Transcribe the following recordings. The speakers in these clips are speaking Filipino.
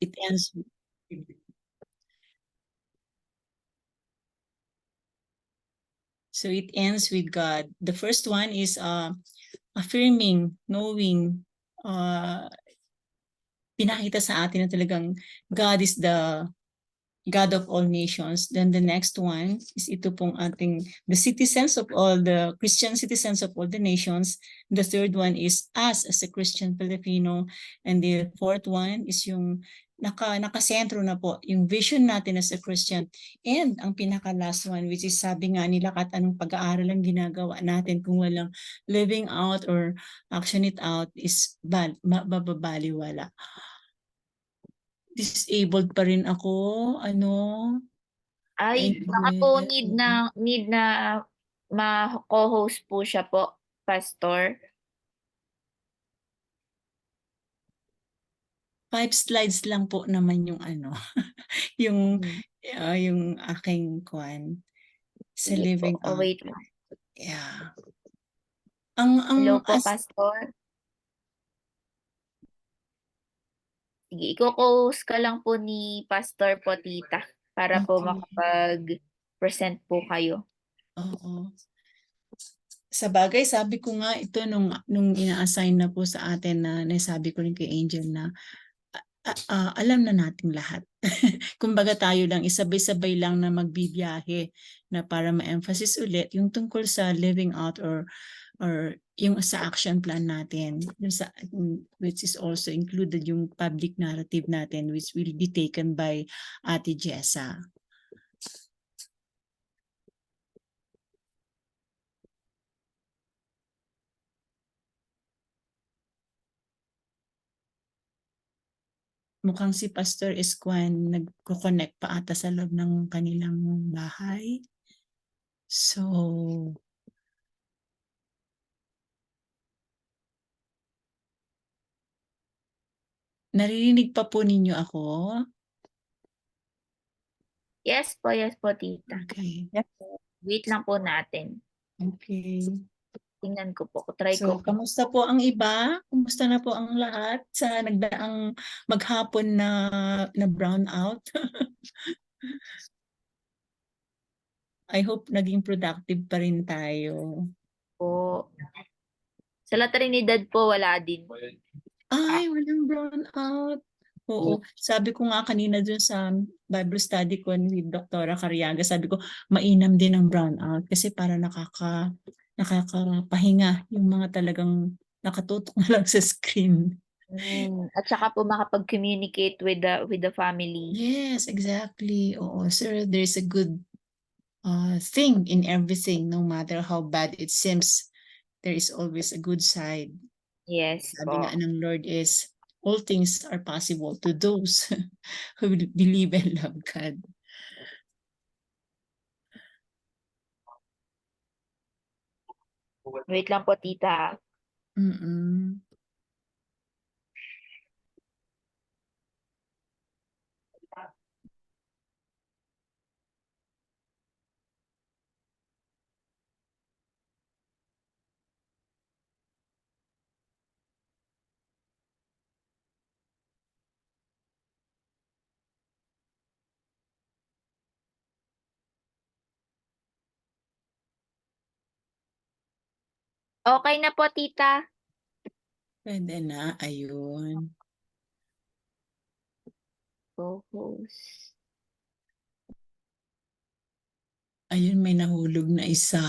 it ends. So it ends with God. The first one is affirming, knowing, pinakita sa atin na talagang God is the God of all nations. Then the next one is ito pong ating the citizens of all the Christian citizens of all the nations. The third one is us as a Christian Filipino. And the fourth one is yung nakasentro na po yung vision natin as a Christian. And ang pinaka last one, which is sabi nga nila kahit anong pag-aaral ang ginagawa natin kung walang living out or action it out is mababaliwala. Disabled pa rin ako, Ay, baka po need na ma-co-host po siya po, Pastor. 5 slides lang po naman yung yung yung aking sa Sige living po. out. Wait lang. Yeah. Hello po, Pastor. Sige, i-co-host ka lang po ni Pastor po, tita, para po makapag-present po kayo. Oo. Sa bagay, sabi ko nga ito nung ina-assign na po sa atin na nasabi ko rin kay Angel na alam na nating lahat. Kumbaga tayo lang, isabay-sabay lang na magbibiyahe na para ma-emphasize ulit yung tungkol sa living out or yung sa action plan natin, which is also included yung public narrative natin, which will be taken by Ate Jessa. Mukhang si Pastor Esquan nagko-connect pa ata sa loob ng kanilang bahay. So, naririnig pa po ninyo ako? Yes po, tita. Okay. Yes po. Wait lang po natin. Okay. Tingnan ko po. Try So, ko po. kamusta po ang iba? Kamusta na po ang lahat sa nagdaang maghapon na brown out? I hope naging productive pa rin tayo. Po. Sa La Trinidad po, wala din. Ay, walang brown out. Oo. Sabi ko nga kanina dun sa Bible study ko ni Dr. Cariaga, sabi ko, mainam din ang brown out kasi para nakakapahinga yung mga talagang nakatutok na lang sa screen. At saka po makapag-communicate with the family. Yes, exactly. Oo, sir, there's a good thing in everything, no matter how bad it seems. There is always a good side. Yes Sabi po. nga ng Lord is, all things are possible to those who believe and love God. Wait lang po, tita. Mm-mm. Okay na po, tita. Pwede na, ayun. Co-host. Ayun, may nahulog na isa.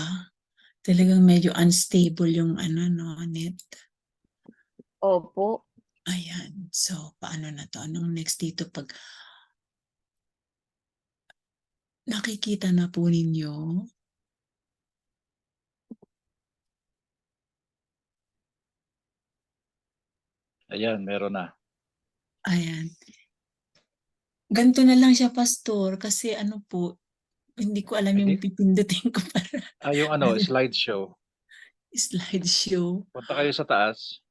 Talagang medyo unstable yung net. Opo. Ayan. So, paano na to? Anong next dito pag nakikita na po ninyo? Ayan, meron na. Ayan. Ganito na lang siya, Pastor, kasi hindi ko alam yung pipindutin ko para. Yung slideshow. Slideshow. Punta kayo sa taas.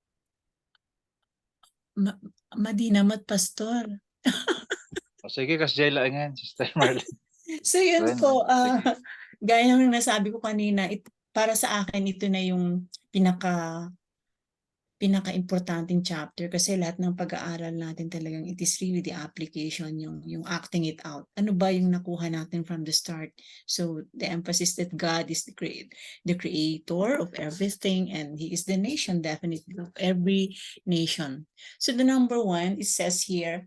Madinamat, Pastor. Sige, Jayla, yan, Sister Marlene. So yun po, gaya ng nasabi ko kanina, para sa akin ito na yung pinaka-importanting chapter kasi lahat ng pag-aaral natin talagang it is really the application, yung acting it out. Ano ba yung nakuha natin from the start? So the emphasis that God is the creator of everything, and He is the nation, definitely, of every nation. So the number 1, it says here,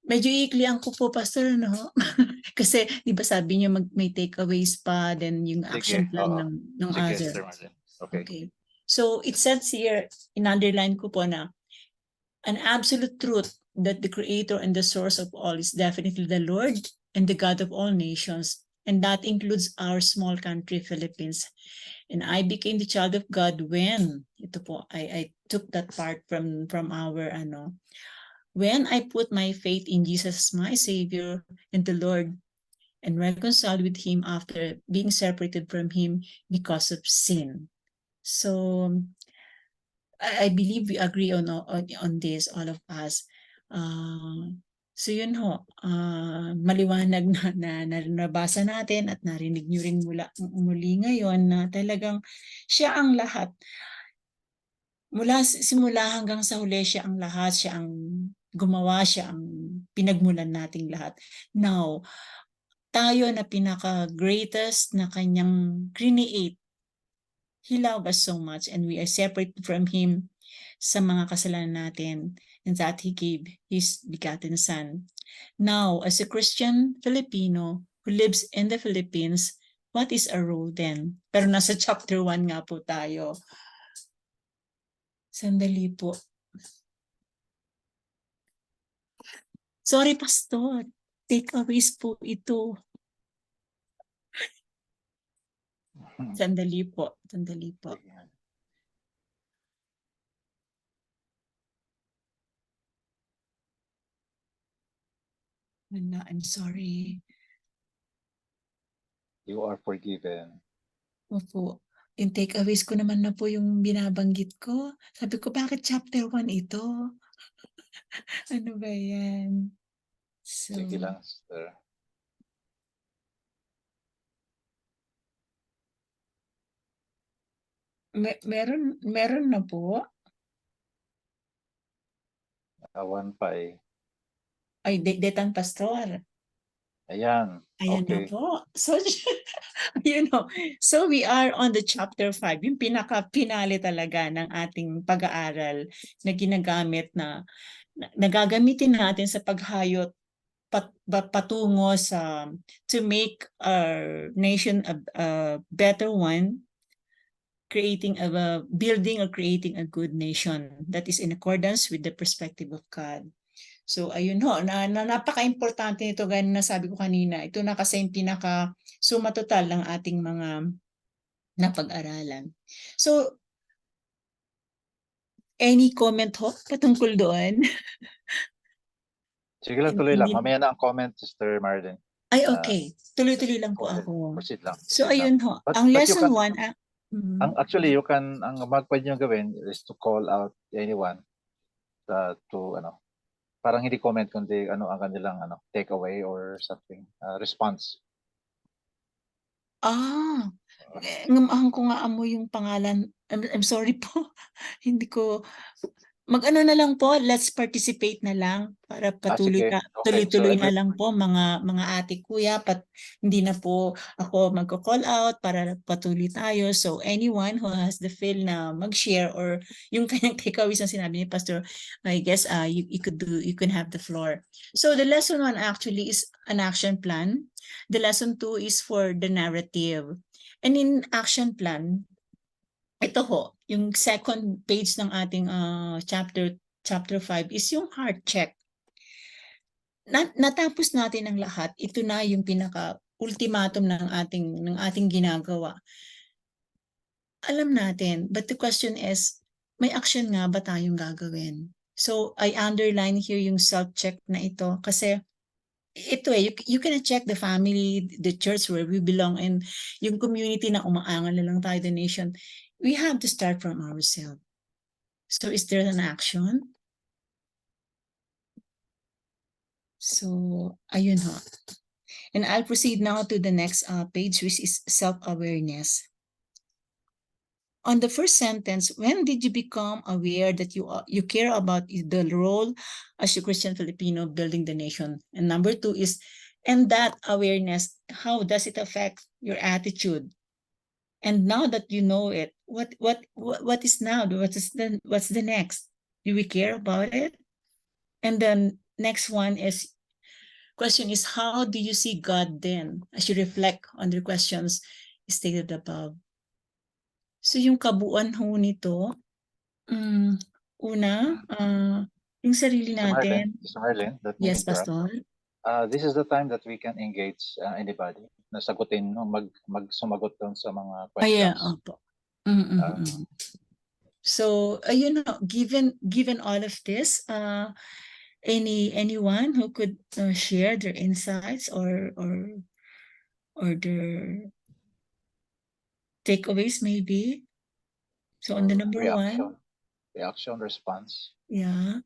medyo iiklian ko po, Pastor, no? Kasi, di ba sabi niyo may takeaways pa, then yung action Sige, plan oo. ng Sige, other. Sister Marlene. Okay. Okay. So, it says here, in-underline ko po na, an absolute truth that the creator and the source of all is definitely the Lord and the God of all nations. And that includes our small country, Philippines. And I became the child of God when, ito po, I took that part from our, when I put my faith in Jesus as my Savior and the Lord, and reconciled with Him after being separated from Him because of sin. So I believe we agree on this, all of us. So yun ho, maliwanag na nabasa natin at narinig nyo rin muli ngayon na talagang siya ang lahat. Mula simula hanggang sa huli, siya ang lahat, siya ang gumawa, siya ang pinagmulan nating lahat. Now, tayo na pinaka-greatest na kanyang create, He loved us so much and we are separate from Him sa mga kasalanan natin, and that He gave His begotten Son. Now, as a Christian Filipino who lives in the Philippines, what is our role then? Pero nasa chapter 1 nga po tayo. Sandali po. Sorry, Pastor. Takeaways po ito. Sandali po. Sandali po. Wala, I'm sorry. You are forgiven. Opo. Yung takeaways ko naman na po yung binabanggit ko. Sabi ko, bakit chapter 1 ito? Ano ba yan? So, Sige lang, Sister. meron na po. Awan pa eh. Ay, Detan Pastor. Ayan. Ayan na Okay. po. So, so we are on the chapter 5, yung pinaka-pinali talaga ng ating pag-aaral na ginagamit na nagagamitin natin sa paghayot patungo sa to make our nation a better one, building or creating a good nation that is in accordance with the perspective of God. So ayun ho, napaka-importante nito, gaya na sabi ko kanina. Ito na kasi yung pinaka-suma total ng ating mga napag-aralan. So, any comment ho patungkol doon? Sige lang, tuloy lang. Mamaya na ang comment, Sister Marlene. Ay, okay. Tuloy-tuloy lang po Go ahead. ako. Proceed lang. So Proceed ayun lang. ho, But ang you lesson can- 1, Actually, you can, ang pwede nyo gawin is to call out anyone parang hindi comment kundi ano ang kanilang takeaway or something, response. ngamahan ko nga amo yung pangalan. I'm sorry po. Hindi ko mag-ano na lang po, let's participate na lang para Sige. Okay. tuloy-tuloy So, na lang po mga ate kuya, hindi na po ako magko-call out para patuloy tayo. So anyone who has the feel na mag-share or yung kanyang takeaways na sinabi ni Pastor, I guess you can have the floor. So the lesson 1 actually is an action plan. The lesson 2 is for the narrative. And in action plan, ito ho, yung second page ng ating chapter 5 is yung heart check. Natapos natin ang lahat. Ito na yung pinaka-ultimatum ng ating ginagawa. Alam natin, but the question is, may action nga ba tayong gagawin? So I underline here yung self-check na ito kasi ito you can check the family, the church where we belong, and yung community na umaangal na lang tayo, the nation. We have to start from ourselves. So is there an action? So ayun ho. And I'll proceed now to the next page, which is self-awareness. on the first sentence, when did you become aware that you care about the role as a Christian Filipino building the nation? And number 2 is, and that awareness, how does it affect your attitude? And now that you know it, what is now? What's the next? Do we care about it? And then next one is, question is, how do you see God then as you reflect on the questions stated above? So yung kabuuan ho nito, una, yung sarili natin. Sister Marlene, let me Yes, interrupt. Pastor. This is the time that we can engage anybody na sagutin, no, magsumagot doon sa mga Yeah, questions. opo. So, ayun na, given all of this, anyone who could share their insights or their takeaways maybe. So on the number reaction, response. Yeah.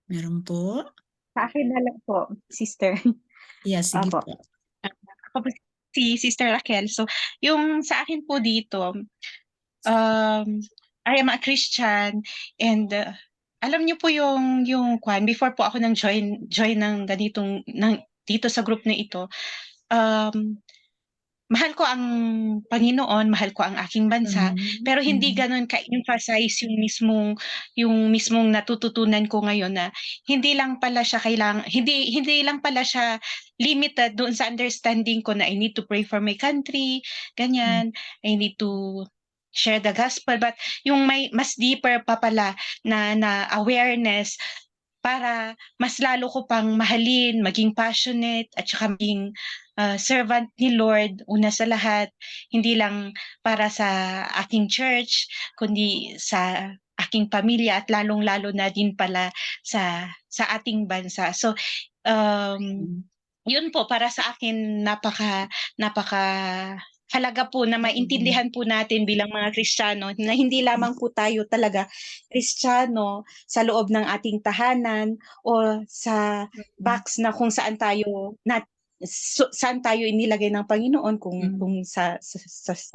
Meron po? Sa akin na lang po, sister. Yes, sige Opo. po. Ako po si Sister Raquel. So, yung sa akin po dito, I am a Christian and alam niyo po yung before po ako nang join ng ganitong dito sa group na ito, mahal ko ang Panginoon, mahal ko ang aking bansa, pero hindi gano'n ka-emphasize yung mismong natututunan ko ngayon na hindi lang pala siya hindi lang pala siya limited doon sa understanding ko na I need to pray for my country, ganyan. I need to share the gospel, but yung may mas deeper pa pala na awareness para mas lalo ko pang mahalin, maging passionate at saka maging servant ni Lord una sa lahat, hindi lang para sa aking church kundi sa aking pamilya at lalong-lalo na din pala sa ating bansa. So yun po para sa akin napaka halaga po na maintindihan po natin bilang mga Kristiyano na hindi lamang po tayo talaga Kristiyano sa loob ng ating tahanan o sa box na kung saan tayo saan tayo inilagay ng Panginoon kung sa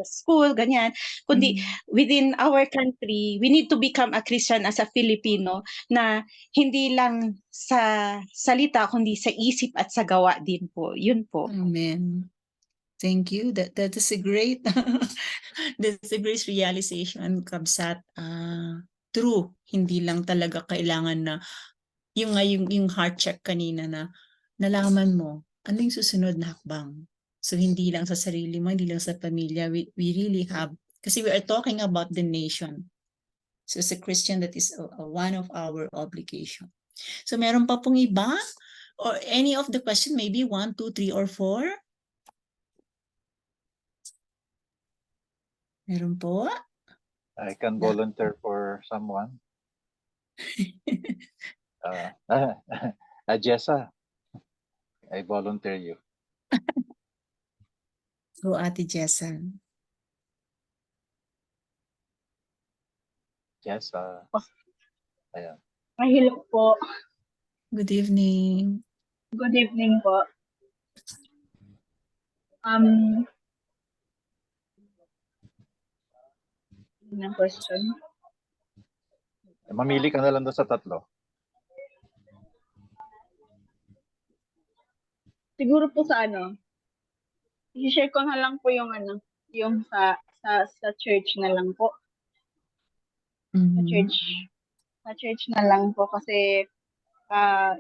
school ganyan, kundi within our country we need to become a Christian as a Filipino na hindi lang sa salita kundi sa isip at sa gawa din po. Yun po. Amen. Thank you. That is a great that's a great realization, Kabsat. True. Hindi lang talaga kailangan na yung heart check kanina na nalaman mo ano yung susunod na hakbang. So hindi lang sa sarili mo, hindi lang sa pamilya. We really have, kasi we are talking about the nation. So as a Christian, that is one of our obligation. So meron pa pong iba? Or any of the question, maybe 1, 2, 3, or 4? Meron po? I can volunteer for someone. Jessa, I volunteer you. So, Ate Jessa. Jessa. Ayan. Hello po. Good evening. Good evening po. Ng question. Mamili ka na lang doon sa tatlo. Siguro po sa i-share ko na lang po yung yung sa church na lang po. Sa church na lang po kasi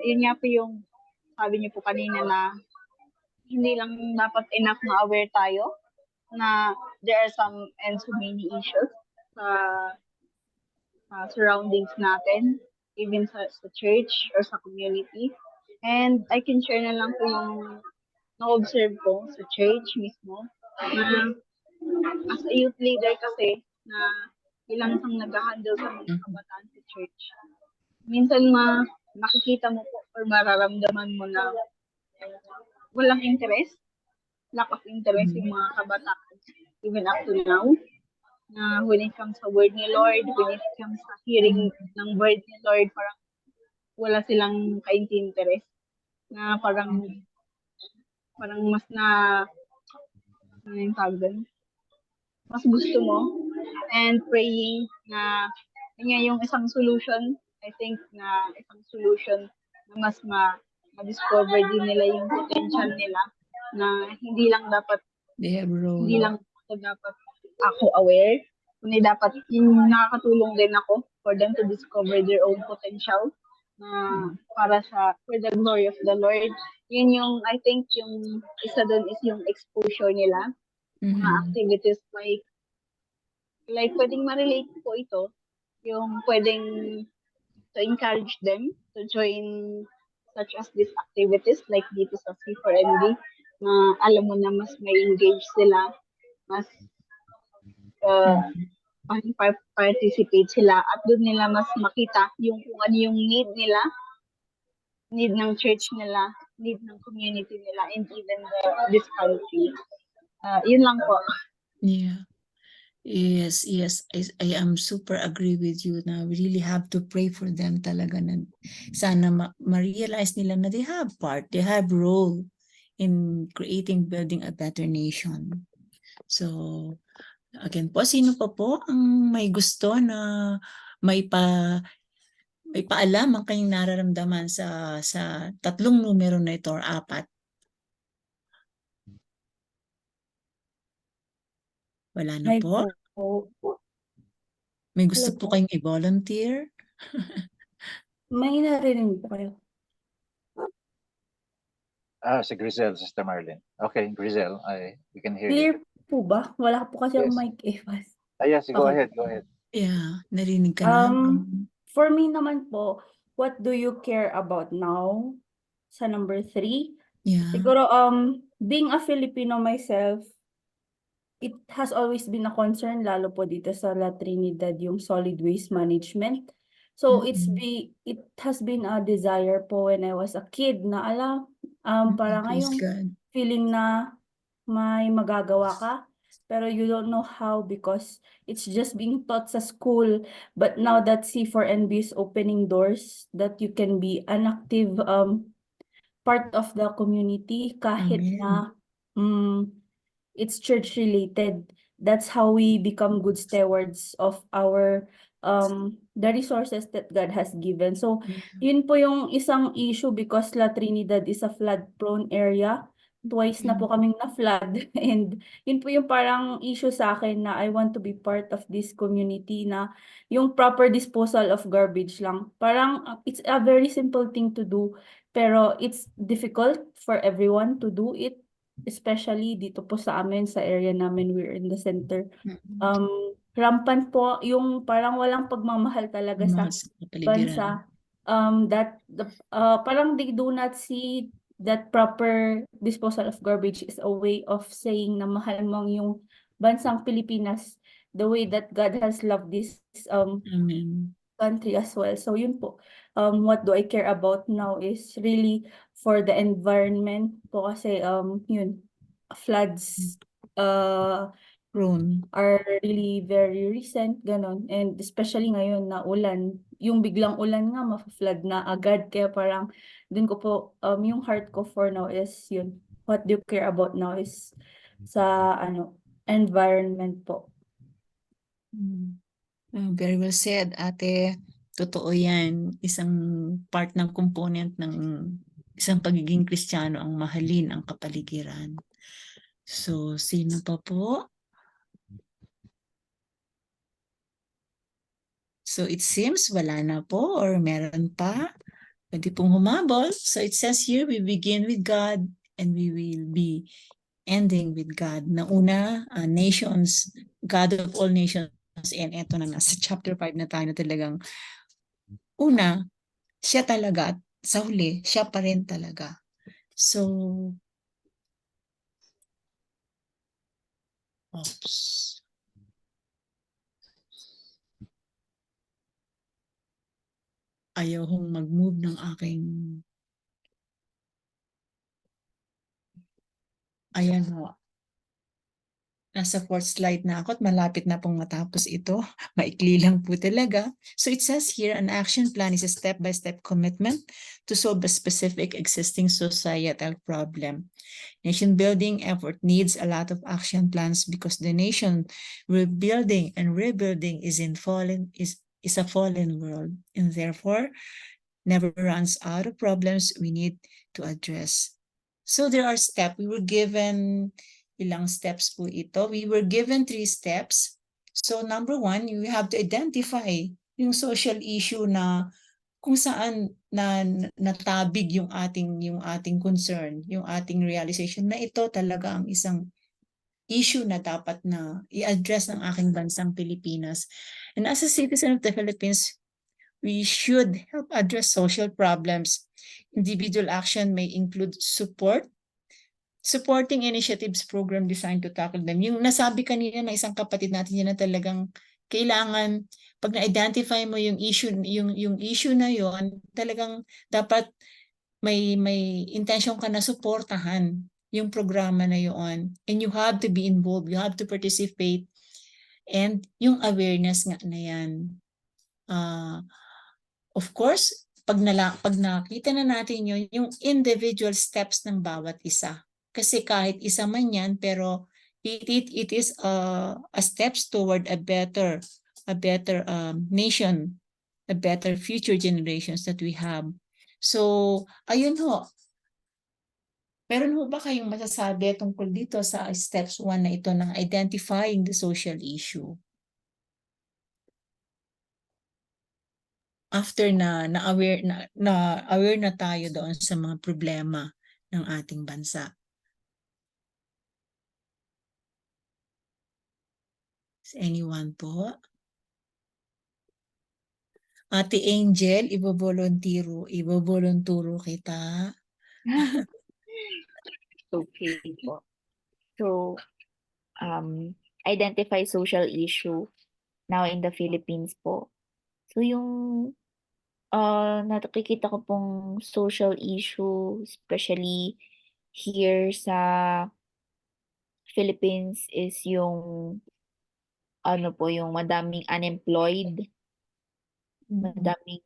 yun nga po yung sabi niyo po kanina na hindi lang dapat enough na aware tayo na there are some and so many issues sa surroundings natin, even sa church or sa community. And I can share na lang po yung na-observe ko sa church mismo na as a youth leader kasi na ilang isang nag-handle sa mga kabataan sa church. Minsan makikita mo po or mararamdaman mo na walang interest, lack of interest yung mga kabataan even up to now. Na when it comes sa word ni Lord, when it comes sa hearing ng word ni Lord, parang wala silang kainti-interest. Na parang mas na ano yung tawag doon? mas gusto mo, and praying na yun nga yung isang solution, I think na isang solution na mas ma-discover din nila yung potential nila, na hindi lang dapat They have role. hindi lang dapat ako aware, kundi dapat yung nakakatulong din ako for them to discover their own potential na para for the glory of the Lord. Yun yung, I think, yung isa doon is yung exposure nila, mga activities like pwedeng ma-relate po ito, yung pwedeng to encourage them to join such as these activities like dito sa C4MD, na alam mo na mas may engage sila, mas participate sila, at doon nila mas makita yung kung ano yung need nila, need ng church nila, need ng community nila, and even this country. Yun lang po. Yeah. Yes, I am super agree with you na we really have to pray for them talaga na sana ma-realize nila na they have role in creating, building a better nation. So, again po, sino pa po ang may gusto na may paalam ang kanyang nararamdaman sa tatlong numero na ito or apat? Wala na po? May gusto po kayong i-volunteer? May narinig po kayo. Si Grizel, Sister Marlene. Okay, Grizel, we can hear Clear you. po ba? Wala po kasi ang Yes. mic eh. Yes, go Okay. ahead. Yeah, narinig ka na. For me naman po, what do you care about now? Sa number 3. Yeah. Siguro, being a Filipino myself, it has always been a concern, lalo po dito sa La Trinidad, yung solid waste management. So, it has been a desire po when I was a kid na para Praise ngayong God. feeling na may magagawa ka, pero you don't know how because it's just being taught sa school. But now that C4NB is opening doors, that you can be an active part of the community kahit Amen. na it's church related. That's how we become good stewards of our the resources that God has given. So yun po yung isang issue because La Trinidad is a flood prone area. Twice na po kaming na-flood and yun po yung parang issue sa akin na I want to be part of this community na yung proper disposal of garbage lang. Parang it's a very simple thing to do pero it's difficult for everyone to do it, especially dito po sa amin sa area namin, we're in the center. Rampant po yung parang walang pagmamahal talaga sa Mas kapaligiran. bansa. Parang they do not see that proper disposal of garbage is a way of saying na mahal mo yung bansang Pilipinas the way that God has loved this Amen. country as well. So yun po. What do I care about now is really for the environment po kasi yun, floods Prone. are really very recent, ganon. And especially ngayon na ulan, yung biglang ulan nga, ma-flood na agad. Kaya parang, dun ko po, yung heart ko for now is yun. What do you care about now is sa, environment po. Very well said, ate. Totoo yan. Isang part ng component ng isang pagiging Kristiyano ang mahalin ang kapaligiran. So, sino pa po? So, it seems wala na po or meron pa. Pwede pong humabol. So, it says here, we begin with God and we will be ending with God. Na una, nations, God of all nations. And eto na, nasa chapter 5 na tayo na talagang una, siya talaga at sa huli, siya pa rin talaga. So, oops. Ayaw hong mag-move ng aking... Ayan ho. Nasa fourth slide na ako at malapit na pong matapos ito. Maikli lang po talaga. So it says here, an action plan is a step-by-step commitment to solve a specific existing societal problem. Nation building effort needs a lot of action plans because the nation we're building and rebuilding is a fallen world, and therefore never runs out of problems we need to address. So there are steps. We were given ilang steps po ito. We were given 3 steps. So number 1, you have to identify yung social issue na kung saan na natabig yung ating concern, yung ating realization na ito talaga ang isang issue na dapat na i-address ng aking bansang Pilipinas. And as a citizen of the Philippines, we should help address social problems. Individual action may include supporting initiatives program designed to tackle them. Yung nasabi kanina na isang kapatid natin yan na talagang kailangan pag na-identify mo yung issue na yon, talagang dapat may intention ka na suportahan yung programa na yon. And you have to be involved, you have to participate. And yung awareness nga na yan. Of course, pag nakita na natin yun, yung individual steps ng bawat isa. Kasi kahit isa man yan, pero it is a steps toward a better nation, a better future generations that we have. So, ayun ho. Meron ho ba kayong masasabi tungkol dito sa steps 1 na ito ng identifying the social issue? After aware na tayo doon sa mga problema ng ating bansa. Is anyone po? Ate Angel, ibobolonturo kita. Okay po. So, identify social issue now in the Philippines po. So, yung nakikita ko pong social issue, especially here sa Philippines is yung yung madaming unemployed, madaming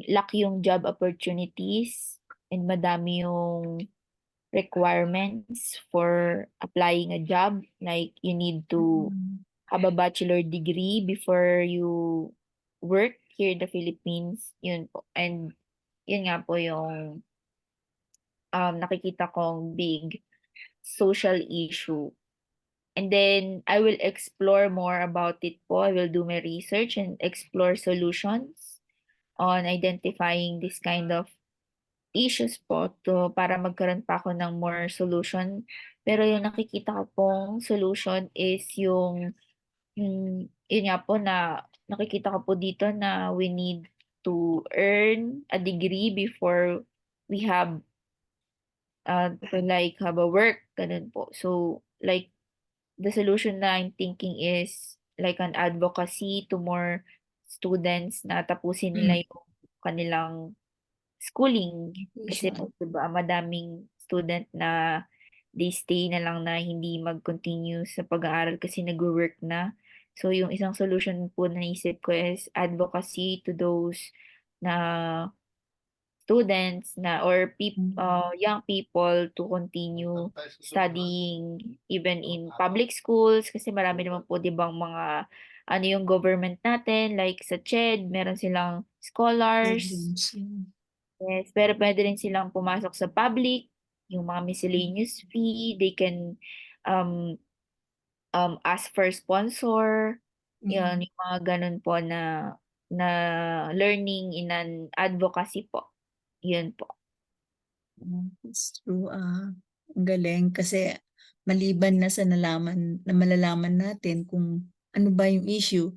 lack yung job opportunities, and madami yung requirements for applying a job. Like you need to have a bachelor degree before you work here in the Philippines. Yun po. And yun nga po yung nakikita kong big social issue. And then I will explore more about it po. I will do my research and explore solutions on identifying this kind of issues po para magkaroon pa ako ng more solution. Pero yung nakikita ko pong solution is yung yun nga po na nakikita ko po dito na we need to earn a degree before we have have a work, ganun po. So like the solution na I'm thinking is like an advocacy to more students na tapusin nila yung kanilang schooling. Kasi po, diba, madaming student na they stay na lang na hindi mag-continue sa pag-aaral kasi nag-work na. So, yung isang solution po na naisip ko is advocacy to those na students na or young people to continue studying even in public schools kasi marami naman po 'di bang mga yung government natin like sa CHED meron silang scholars. Yes, pero pwede rin silang pumasok sa public, yung mga miscellaneous fee, they can ask for sponsor. Yun, yung mga ganun po na learning in an advocacy po. Yun po. It's true. Ang galing kasi maliban na sa malalaman natin kung ano ba yung issue,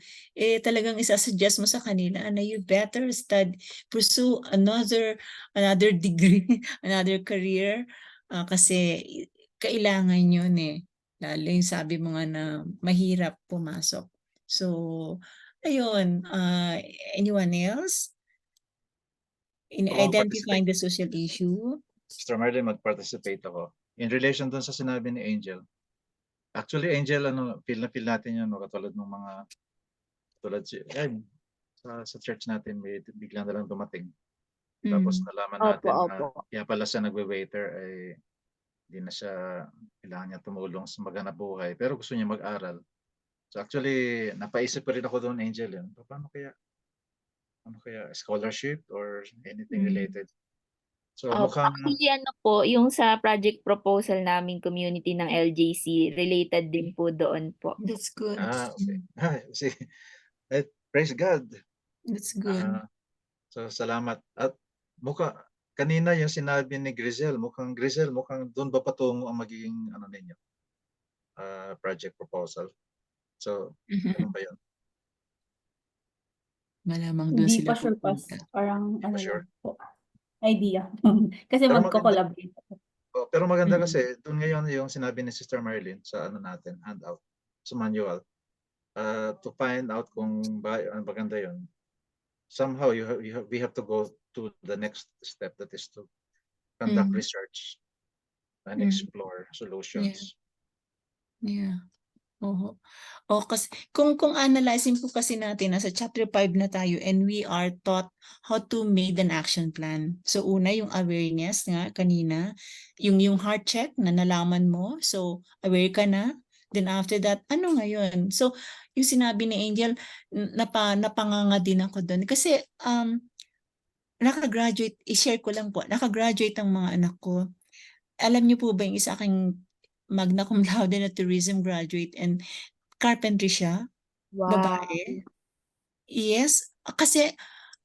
talagang isasuggest mo sa kanila na you better pursue another degree, another career, kasi kailangan yun lalo yung sabi mo nga na mahirap pumasok. So, ayun, anyone else? In identifying the social issue? Mr. Merlin, mag-participate ako. In relation dun sa sinabi ni Angel, Actually, Angel, feel na feel natin yun, no? Katulad ng mga, tulad sa church natin, may bigla na lang dumating. Tapos nalaman Opo, natin na opo. kaya pala siya nagwe-waiter ay hindi na siya, kailangan niya tumulong sa maghanap buhay, pero gusto niya mag-aral. So actually, napaisip pa rin ako doon, Angel, yun. Paano kaya, scholarship or anything related? So mukhang, Actually, ano po, yung sa project proposal namin community ng LJC, related din po doon po. That's good. okay. See, praise God. That's good. So salamat. At kanina yung sinabi ni Grizel, mukhang doon ba patungo ang magiging ninyo? Project proposal. So, ganun ba yun? Malamang doon Hindi sila pa sure pas. pupunta. Parang Hindi pa ano sure. lang po. Idea. Kasi Pero magko-collaborate. Pero maganda Mhm. kasi, doon ngayon yung sinabi ni Sister Marilyn sa natin, handout, sa manual, to find out kung maganda yun. Somehow, we have to go to the next step, that is to conduct Mhm. research and Mhm. explore solutions. Yeah. Oo. Kasi kung analyzing po kasi natin, nasa chapter 5 na tayo and we are taught how to make an action plan. So una yung awareness nga kanina, yung heart check na nalaman mo. So aware ka na. Then after that, ano ngayon? So yung sinabi ni Angel, napanganga din ako doon. Kasi nakagraduate, i-share ko lang po, nakagraduate ang mga anak ko. Alam niyo po ba yung isa aking magna cum laude na tourism graduate and carpentry siya, Wow. babae. Yes, kasi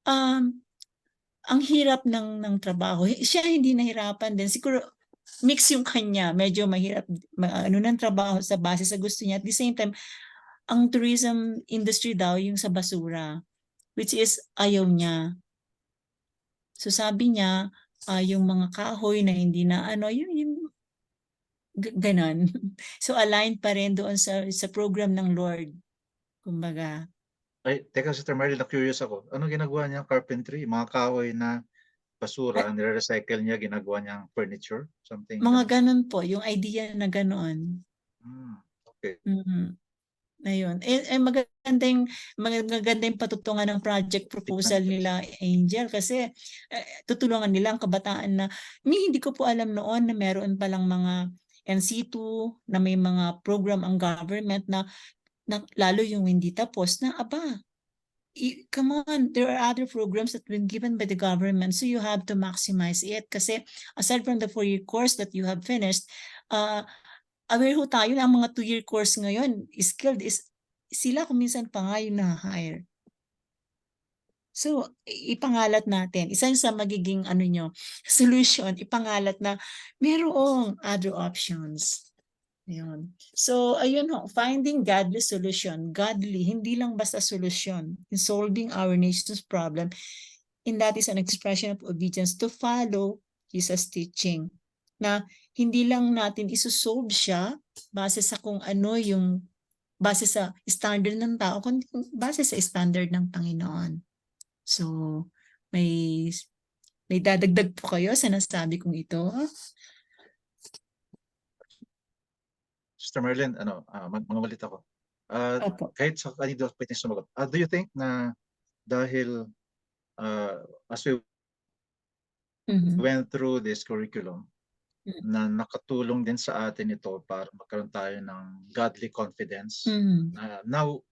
ang hirap ng trabaho. Siya hindi nahirapan din. Siguro mix yung kanya, medyo mahirap ng trabaho sa base sa gusto niya. At the same time, ang tourism industry daw yung sa basura, which is ayaw niya. So sabi niya, yung mga kahoy na hindi na yung ganon. So aligned pa rin doon sa program ng Lord. Kumbaga. Ay, teka, Sister Marilyn, na-curious ako. Anong ginagawa niya? Carpentry? Mga kahoy na basura, nire-recycle niya, ginagawa niyang furniture? Something Mga ganun. ganon po, yung idea na ganon. Okay. Ayun. Maganda yung patutungan ng project proposal nila, Angel, kasi tutulungan nila ang kabataan na hindi ko po alam noon na meron palang mga NC2 na may mga program ang government na lalo yung hindi tapos na come on, there are other programs that been given by the government, so you have to maximize it. Kasi aside from the 4-year course that you have finished, aware ho tayo na ang mga 2-year course ngayon, skilled is sila kung minsan pa nga yung na-hire. So, ipangalat natin. Isa sa magiging solution, ipangalat na merong other options. Ayun. So, ayun ho, finding godly solution. Godly, hindi lang basta solution. In solving our nation's problem. And that is an expression of obedience to follow Jesus' teaching. Na hindi lang natin isusolve siya base sa kung ano yung base sa standard ng tao, kundi base sa standard ng Panginoon. So, may dadagdag po kayo sa nasabi kong ito? Sister Marilyn, mangulit ako. Kahit sa kanino pwede sumagot. Do you think na dahil as we went through this curriculum, na nakatulong din sa atin ito para magkaroon tayo ng godly confidence. Now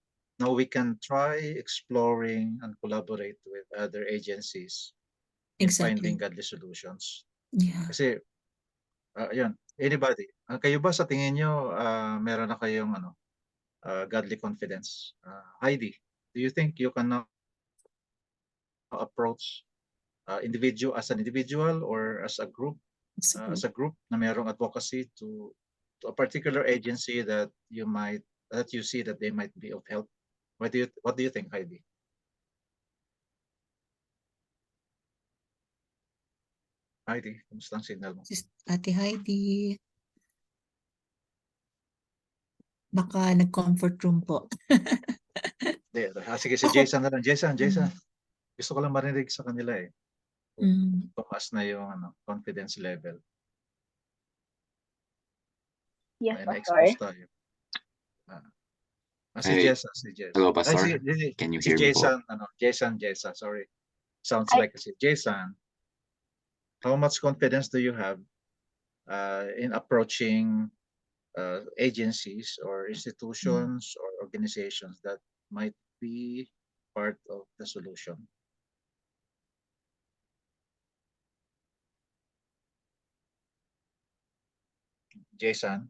we can try exploring and collaborate with other agencies in finding godly solutions. Yeah. Kasi, yun, anybody, kayo ba sa tingin nyo, meron na kayong godly confidence? Heidi, do you think you can now approach as an individual or as a group na mayroong advocacy to a particular agency that you see that they might be of help? What do you think, Heidi? Heidi, kumusta ang signal mo? Ate Heidi. Baka nag-comfort room po. Sige, si Jason na lang. Jason. Gusto ko lang marinig sa kanila eh. Tumaas na yung confidence level. Yes, Na-expose tayo. Si Hey, Jessa, si Jessa. hello, Ay, Pastor. Can you si hear me po? Jason, sorry. Sounds Ay- like si Jason. How much confidence do you have in approaching agencies or institutions or organizations that might be part of the solution? Jason?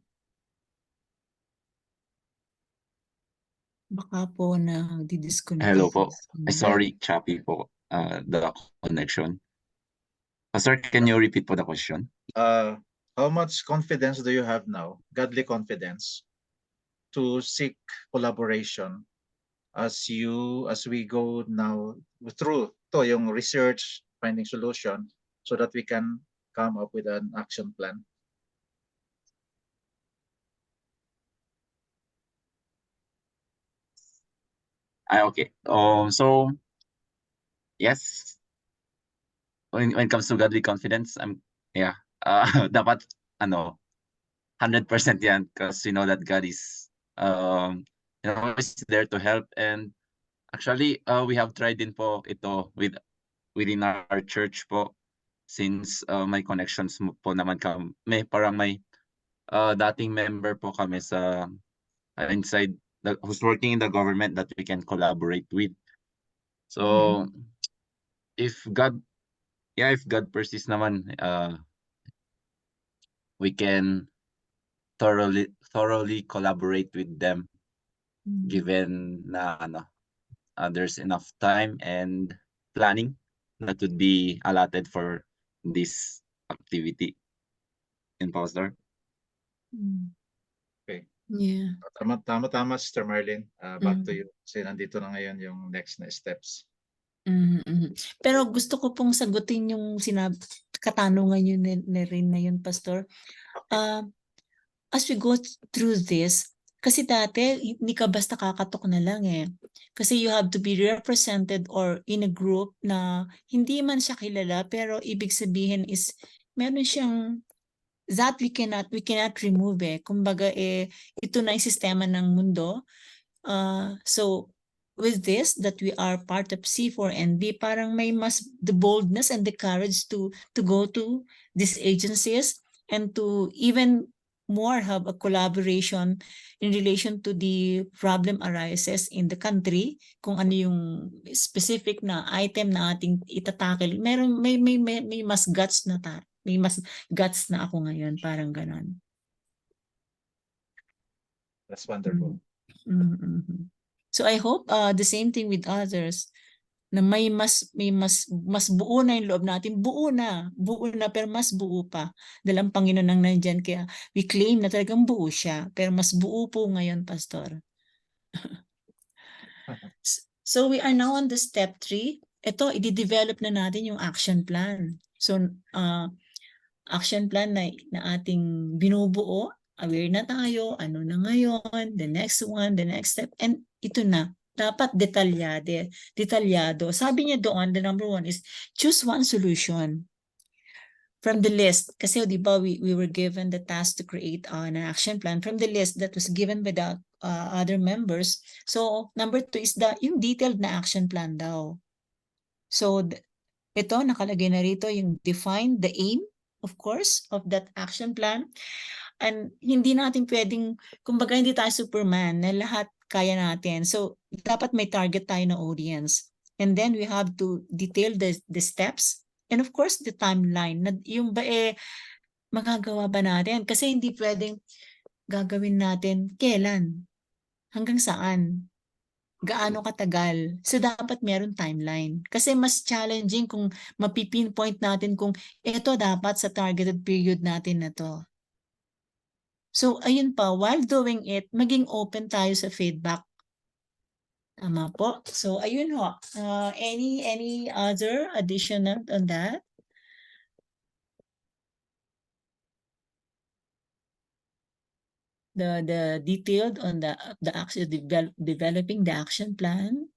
Baka po na di-disconnect. Hello po. Mm. Sorry, choppy po the connection. Pastor, can you repeat po the question? How much confidence do you have now, godly confidence, to seek collaboration as we go now through to yung research, finding solution, so that we can come up with an action plan? Okay. So yes, when it comes to godly confidence, dapat 100% yan, because you know that God is is there to help. And actually we have tried din po ito within our church po, since may connections po naman kami, may dating member po kami sa inside who's working in the government that we can collaborate with. So if God persists naman, we can thoroughly collaborate with them, given na there's enough time and planning that would be allotted for this activity. Pastor. Okay. Yeah. Tama, Sister Marlene. Back to you. Kasi nandito na ngayon yung next na steps. Pero gusto ko pong sagutin yung katanungan yun na rin na yun, Pastor. As we go through this, kasi dati, hindi ka basta kakatok na lang eh. Kasi you have to be represented or in a group na hindi man siya kilala, pero ibig sabihin is, meron siyang, that we cannot remove eh. Kumbaga ito na yung sistema ng mundo. So, with this, that we are part of C4NB, parang may mas the boldness and the courage to go to these agencies and to even more have a collaboration in relation to the problem arises in the country, kung ano yung specific na item na ating itatakil. May mas guts na may mas guts na ako ngayon, parang ganon. That's wonderful. So I hope the same thing with others, na may mas buo na yung loob natin, buo na pero mas buo pa dahil ang Panginoon ang nandyan, kaya we claim na talagang buo siya, pero mas buo po ngayon, Pastor. So we are now on the step 3. Ito, i-develop na natin yung action plan. So action plan na ating binubuo, aware na tayo, ano na ngayon, the next one, the next step, and ito na. Dapat detalyado. Sabi niya doon, the number 1 is choose one solution from the list. Kasi di ba we were given the task to create an action plan from the list that was given by the other members. So number 2 is yung detailed na action plan daw. So ito, nakalagay na rito yung define the aim, of course, of that action plan. And hindi natin pwedeng, kumbaga hindi tayo Superman na lahat kaya natin. So dapat may target tayo na audience. And then we have to detail the steps and of course the timeline. Yung ba magagawa ba natin? Kasi hindi pwedeng gagawin natin kailan, hanggang saan, gaano katagal. So dapat meron timeline. Kasi mas challenging kung mapipinpoint natin kung ito dapat sa targeted period natin na to. So ayun pa, while doing it, maging open tayo sa feedback. Tama po. So ayun ho. Any other additional on that? The detailed on the action, developing the action plan.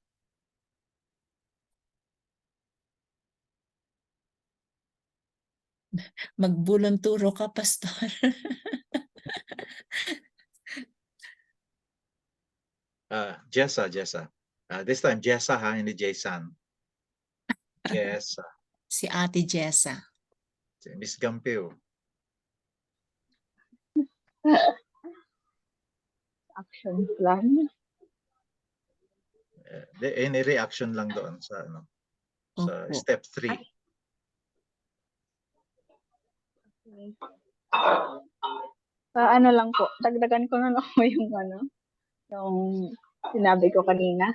Magbulunturo ka, Pastor. Jessa. This time Jessa ha, hindi Jason. Jessa. Si Ate Jessa. Si Miss Gampio. Action plan. Any reaction lang doon sa ano, sa Opo. step 3. Ano lang po, dagdagan ko na lang po yung sinabi ko kanina.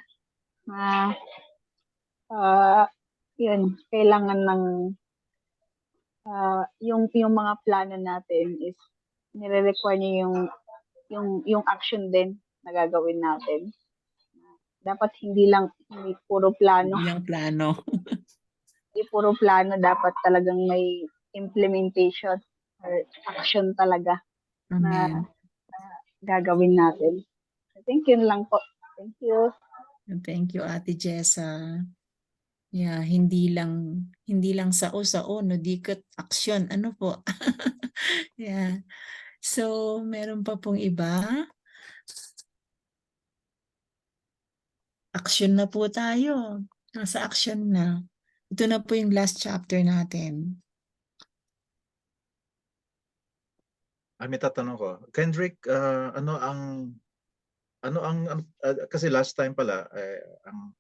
Yun, kailangan ng yung mga plano natin is nire-require niya yung action din na gagawin natin. Dapat hindi puro plano. Yung plano. Hindi puro plano, dapat talagang may implementation or action talaga Amen. na gagawin natin. I think yun lang po. Thank you. Thank you, Ate Jessa. Yeah, hindi lang sao-sao, no, dikit aksyon. Ano po? Yeah. So, meron pa pong iba. Action na po tayo. Nasa action na. Ito na po yung last chapter natin. May tatanong ko. Kendrick, kasi last time pala, ang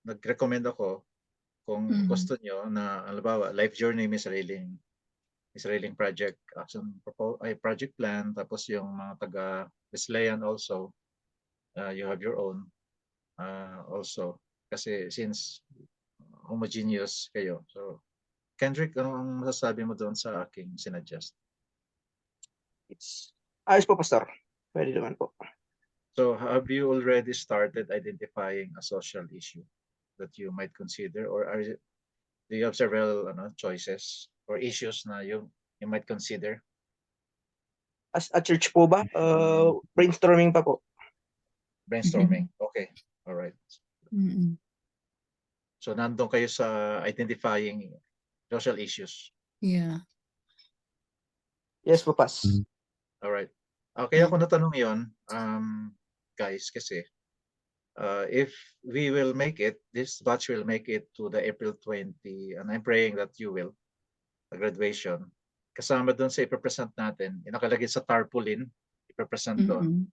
nag-recommend ako kung gusto nyo na, halimbawa, life journey, may sariling project, project plan, tapos yung mga taga-Wesleyan also, you have your own also. Kasi since homogeneous kayo. So, Kendrick, ano ang masasabi mo doon sa aking sinuggest? Ayos po, Pastor. Pwede naman po. So have you already started identifying a social issue that you might consider, or do you have several choices or issues na you might consider? As a church po ba? Brainstorming pa po. Brainstorming. Okay. All right. Mm-mm. So nandun kayo sa identifying social issues. Yeah. Yes po, Pas. All right. Okay, ako natanong yon, guys, kasi if we will make it, this batch will make it to the April 20, and I'm praying that you will, the graduation. Kasama doon sa ipapresent natin, nakalagay sa tarpaulin, ipapresent doon,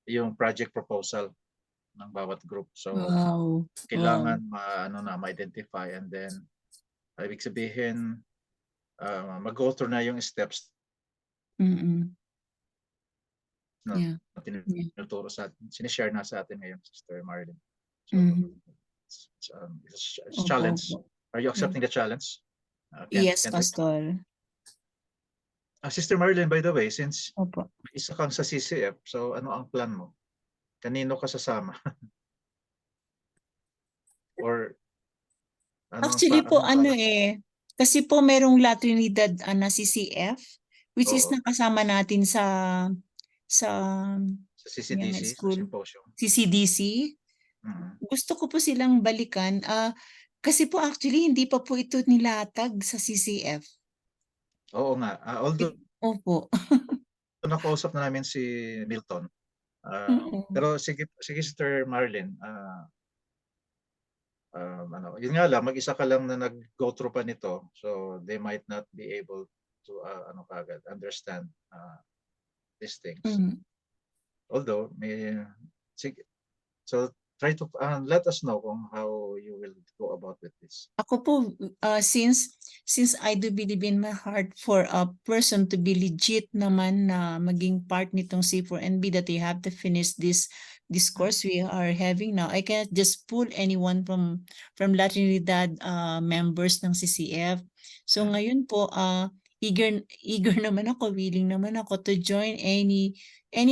yung project proposal ng bawat group. So, Wow. kailangan ma-identify, and then, ibig sabihin, mag-go through na yung steps na tinuturo sa atin, sinishare na sa atin ngayon, Sister Marlene. So, it's a challenge. Are you accepting the challenge? Yes, Pastor. Sister Marlene, by the way, since Opo. isa kang sa CCF, so ano ang plan mo? Kanino ka sasama? Or Actually po, kasi po merong La Trinidad na CCF, which is nakasama natin sa CCDC, symposium. CCDC. Gusto ko po silang balikan. Kasi po actually, hindi pa po ito nilatag sa CCF. Oo nga. Although, Opo. nakausap na namin si Milton. Pero sige Sister Marlene, yun nga lang, mag-isa ka lang na nag-go through pa nito, so they might not be able to understand these things. Although so try to let us know kung how you will go about with this. Ako po, since I do believe in my heart for a person to be legit naman na maging part nitong C4NB, that they have to finish this course we are having now. I cannot just pull anyone from La Trinidad members ng CCF. So ngayon po, eager naman ako, willing naman ako to join any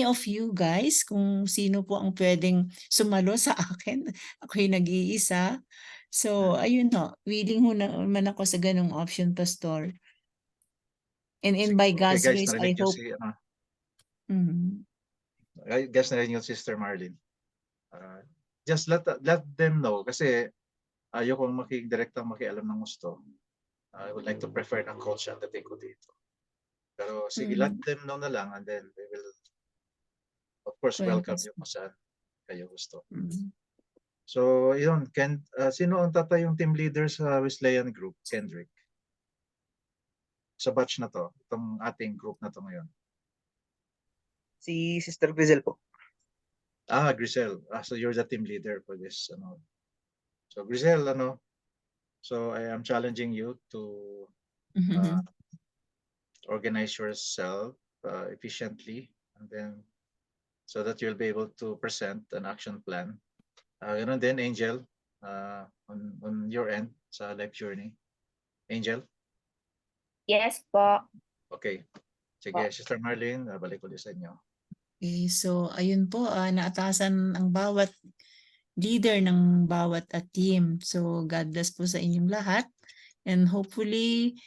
of you guys, kung sino po ang pwedeng sumalo sa akin. Ako'y nag-iisa. So, ayun ho, willing ho naman ako sa ganong option, Pastor. And by God's grace, I hope. Guys, narinig yung Sister Marlene. Just let them know, kasi ayokong direktang makialam ng gusto. I would like to prefer ng coach ang dating ko dito. Pero sige, let them know na lang, and then we will, of course, welcome you kung saan kayo gusto. Mhm. So, yun, sino ang tatayong team leader sa Wesleyan Group, Kendrick? Sa batch na to, itong ating group na to ngayon. Si Sister Grizel po. Grisel. So you're the team leader for this. So Grisel, so I am challenging you to Mhm. organize yourself efficiently, and then so that you'll be able to present an action plan. Ganun din, Angel, on your end sa life journey. Angel? Yes po. Okay. Sige, Sister Marlene, balik ulit sa inyo. Okay, so ayun po, naatasan ang bawat leader ng bawat team. So God bless po sa inyong lahat. And hopefully,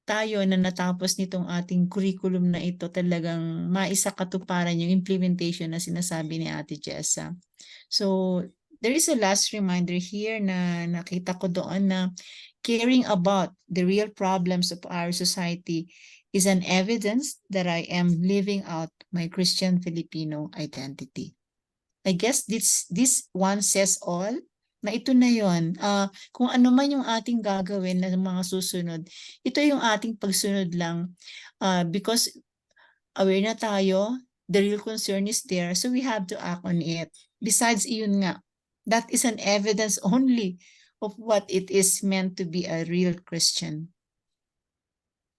tayo na natapos nitong ating curriculum na ito talagang maisakatuparan yung implementation na sinasabi ni Ate Jessa. So there is a last reminder here na nakita ko doon na caring about the real problems of our society is an evidence that I am living out my Christian Filipino identity. I guess this one says all, na ito na yon. Kung ano man yung ating gagawin na mga susunod, ito yung ating pagsunod lang. Because aware na tayo, the real concern is there, so we have to act on it. Besides, iyon nga, that is an evidence only of what it is meant to be a real Christian.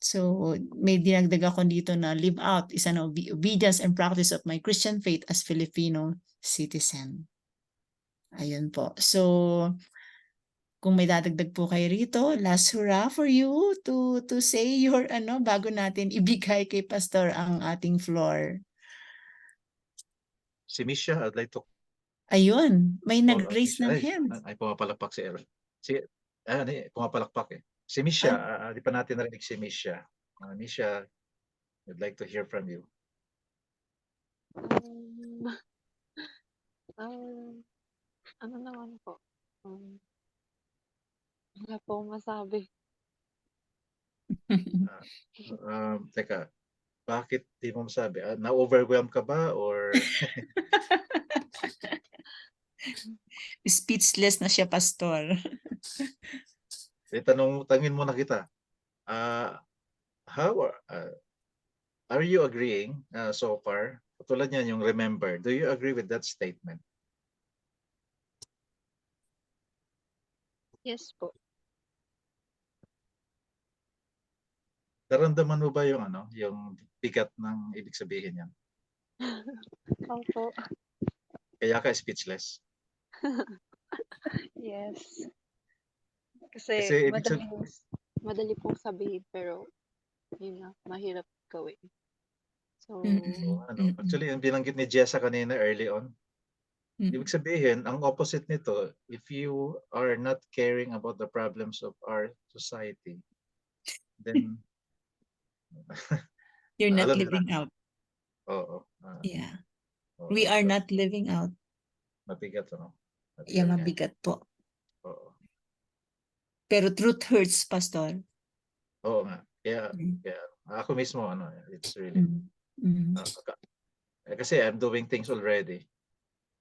So may dinagdag ako dito na live out is an obedience and practice of my Christian faith as Filipino citizen. Ayun po. So kung may dadagdag po kayo rito, last hurrah for you to say your bago natin ibigay kay Pastor ang ating floor. Si Misha, I'd like to... Ayun, may nag-raise ng hand. Ay, pumapalakpak si Errol. Pumapalakpak eh. Si Misha, di pa natin narinig si Misha. Misha, I'd like to hear from you. Ano naman po? Wala po akong masabi. Teka, bakit di mo masabi? Na-overwhelm ka ba or... Speechless na siya, Pastor. Tangin mo na kita. How are you agreeing so far? Tulad niyan yung remember. Do you agree with that statement? Yes po. Naramdaman mo ba yung yung bigat ng ibig sabihin yan? Opo. Kaya ka speechless? Yes. Kasi madali pong sabihin pero yun na, mahirap gawin. So, actually, yung binanggit ni Jessa kanina early on, ibig sabihin, ang opposite nito, if you are not caring about the problems of our society, then you're not living out. Oo. Yeah. We are not living out. Mabigat, Yeah, mabigat po. Oo. Pero truth hurts, Pastor. Oo nga. Kaya ako mismo, it's really... kasi I'm doing things already.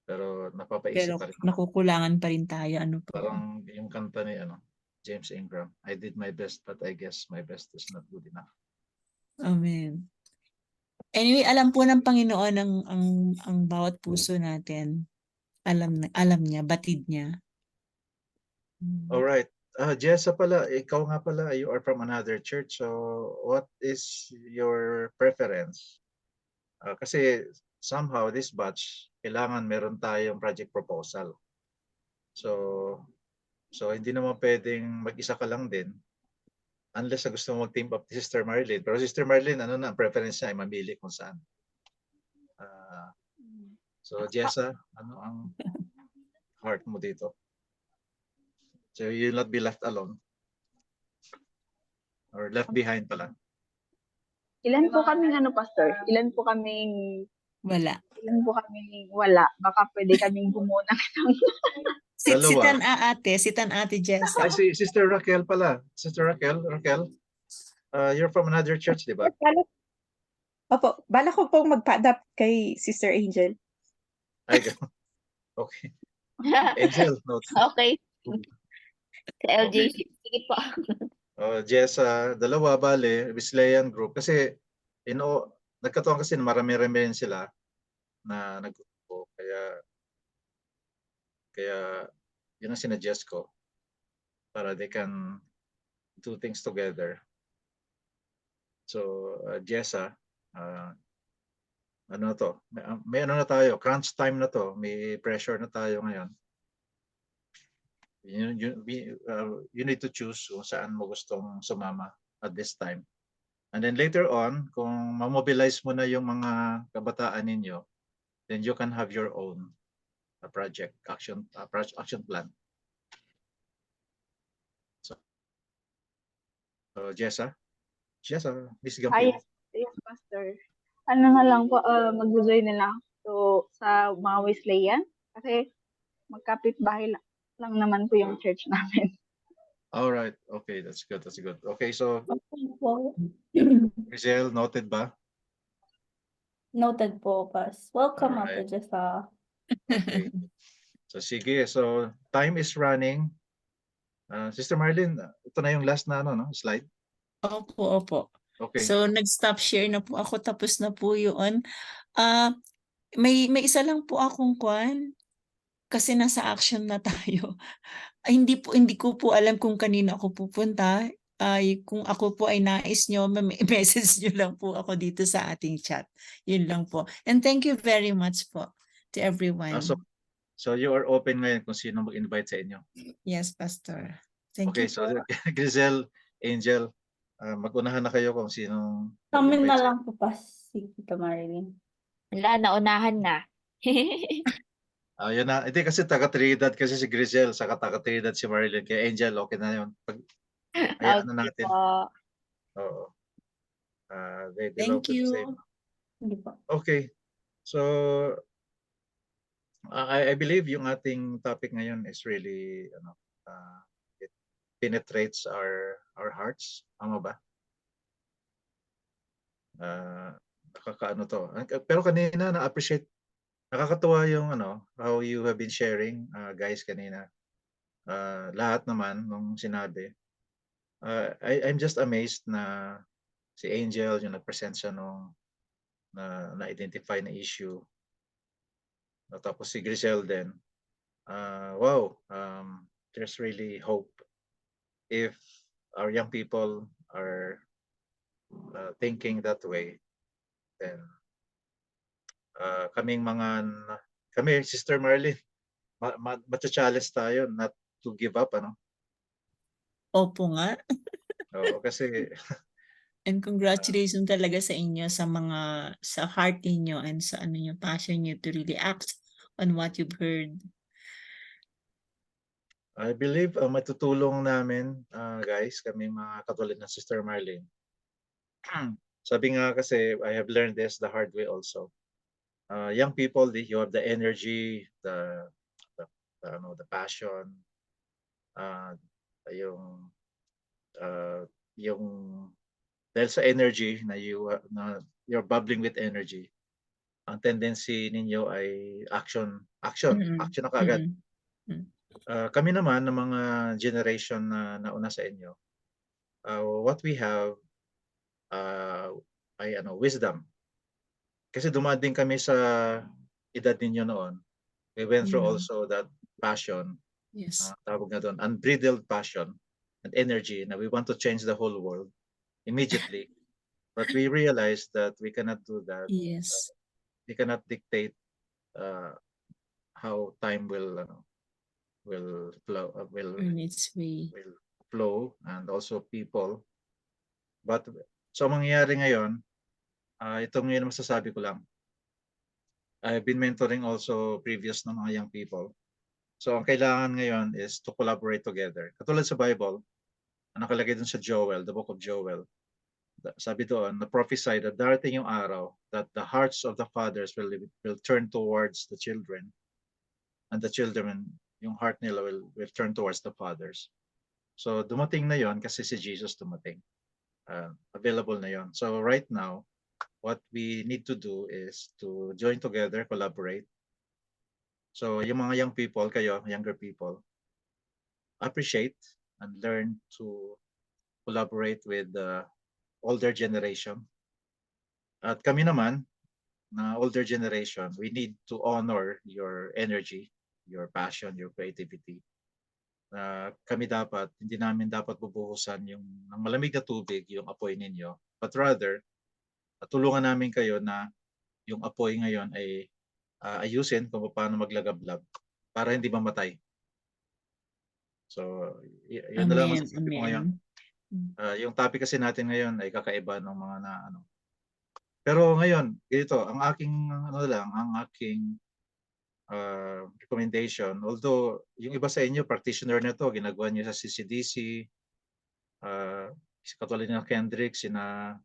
Pero napapaisip pa rin. Nakukulangan pa rin tayo. Parang yung kanta ni James Ingram, I did my best but I guess my best is not good enough. Amen. Anyway, alam po ng Panginoon ang bawat puso natin. Alam niya, batid niya. All right. Jessa pala, ikaw nga pala, you are from another church. So what is your preference? Kasi somehow this batch, kailangan meron tayong project proposal. So hindi naman pwedeng mag-isa ka lang din unless gusto mo mag-team up ni Sister Marlene. Pero Sister Marlene, ang preference niya ay mamili kung saan. So Jessa, ano ang heart mo dito? So you'll not be left alone. Or left behind pala. Ilan po kaming Pastor? Ilan po kaming wala? Ilan po kaming wala? Baka pwede kaming gumunang ng... Si Tan Ate Jessa. Ay, si Sister Raquel pala. Sister Raquel, you're from another church, di ba? Opo, bala ko pong magpa-adapt kay Sister Angel. Ay, Okay. Angel, note. Okay. Sa LJC. Sige po. Jessa, dalawa bale, Wesleyan group. Kasi, nagkataon kasi na marami-rami rin sila na naggrupo. Kaya yun ang sinuggest ko para they can do things together. So, Jessa, ano na to? May ano na tayo, crunch time na to. May pressure na tayo ngayon. You need to choose kung saan mo gustong sumama at this time. And then later on, kung ma-mobilize mo na yung mga kabataan ninyo, then you can have your own project, action plan. So Jessa, Miss Gampil. Yes, Pastor. Ano na lang po, mag-join na lang so, sa mga Wesleyan kasi magkapit-bahay lang naman po yung church namin. All right. Okay, that's good. Okay, so Okay po. Rizal, noted ba? Noted po, Pas. Welcome, Alright. Ate Jessa. Okay. So sige, so time is running. Sister Marlene, ito na yung last na slide. Opo. Okay. So nag-stop share na po ako, tapos na po yun. May isa lang po akong kasi nasa action na tayo. Hindi ko po alam kung kanino ako pupunta. Kung ako po ay nais nyo, message nyo lang po ako dito sa ating chat. Yun lang po. And thank you very much po to everyone. So you are open ngayon kung sino mag-invite sa inyo. Yes, Pastor. Thank Okay, you so po. Grisel, Angel, mag-unahan na kayo kung sino Kami mag-invite na sa lang po, Pas. Si Tita Marilyn. Wala, naunahan na. Yun na. Hindi kasi taga-Trinidad kasi si Grisel, saka taga-Trinidad si Marilyn. Kaya Angel, okay na yun. Hayaan na natin. Po. Oo. They Thank love to the you. same. Hindi po. Okay. So, I believe yung ating topic ngayon is really, it penetrates our hearts. Tama ba? Nakakaano to. Pero kanina na-appreciate, nakakatuwa yung how you have been sharing, guys, kanina. Lahat naman nung sinabi. I'm just amazed na si Angel yung nag-present siya nung na-identify na issue. Tapos si Grisel din. Wow, there's really hope if our young people are thinking that way. Then kami, Sister Marlene, matcha-challenge tayo not to give up, Opo nga. Oo, kasi And congratulations talaga sa inyo sa heart niyo and sa passion niyo to really act on what you've heard. I believe matutulong namin, guys, kami mga katulad ng Sister Marlene. Sabi nga kasi, I have learned this the hard way also. Young people, you have the energy, the passion, yung dahil sa energy na you're bubbling with energy, ang tendency ninyo ay action na kaagad. Kami naman ng mga generation na nauna sa inyo, what we have ay wisdom. Kasi dumaan din kami sa edad ninyo noon. We went through also that passion. Yes. Tawag na doon, unbridled passion and energy na we want to change the whole world immediately. But we realized that we cannot do that. Yes. We cannot dictate how time will flow and also people. But so mangyayari ngayon, itong yun masasabi ko lang. I've been mentoring also previous na mga young people. So ang kailangan ngayon is to collaborate together. Katulad sa Bible, nakalagay dun sa Joel, the book of Joel. Sabi doon, na-prophesy that darating yung araw that the hearts of the fathers will turn towards the children, and the children, yung heart nila will turn towards the fathers. So dumating na yon kasi si Jesus dumating. Available na yon. So right now, what we need to do is to join together, collaborate, So yung mga young people, kayo, younger people, appreciate and learn to collaborate with the older generation. At kami naman, na older generation, we need to honor your energy, your passion, your creativity. Kami dapat, hindi namin dapat bubuhusan yung ng malamig na tubig, yung apoy ninyo, but rather, tulungan namin kayo na yung apoy ngayon ay ayusin kung paano maglagablab para hindi mamatay. So, yun na lang Amen. masasabi ko ngayon. Yung topic kasi natin ngayon ay kakaiba ng mga na ano. Pero ngayon, ito, ang aking recommendation, although yung iba sa inyo, practitioner na to, ginagawa niyo sa CCDC, katulad ng Kendrick, sina